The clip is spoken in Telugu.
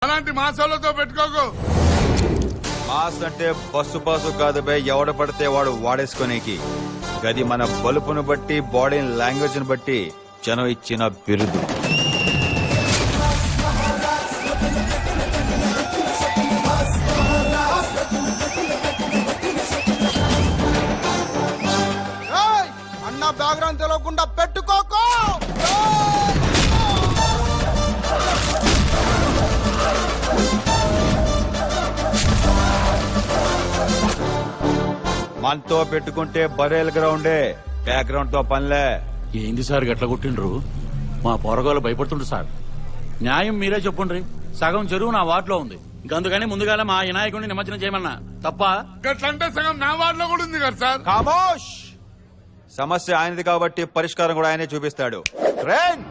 అలాంటి మాసాలతో పెట్టుకోకు. మాస్ అంటే బస్సు పాసు కాదు బే, ఎవడ పడితే వాడు వాడేసుకునేకి. గది మన బలుపును బట్టి బాడీ లాంగ్వేజ్ ని బట్టి జనం ఇచ్చిన బిరుదు. అన్న బ్యాక్గ్రౌండ్ తెలియకుండా పెట్టుకోకో. మనతో పెట్టుకుంటే బరేల్ గ్రౌండే, బ్యాక్గ్రౌండ్ తో పనిలే. ఏంది సార్ గట్ల కొట్టిండ్రు? మా పోరగాళ్ళు భయపడుతుండ్రు సార్. న్యాయం మీరే చెప్పుండ్రి. సగం చెరువు నా వార్డులో ఉంది, అందుకని ముందుగాల మా వినాయకుడిని నిమజ్జనం చేయమన్నా తప్ప. గట్లంటే సగం నా వార్డులో కూడా ఉంది కదా సార్. ఖామోష్! సమస్య ఆయనది కాబట్టి పరిష్కారం కూడా ఆయనే చూపిస్తాడు. ట్రైన్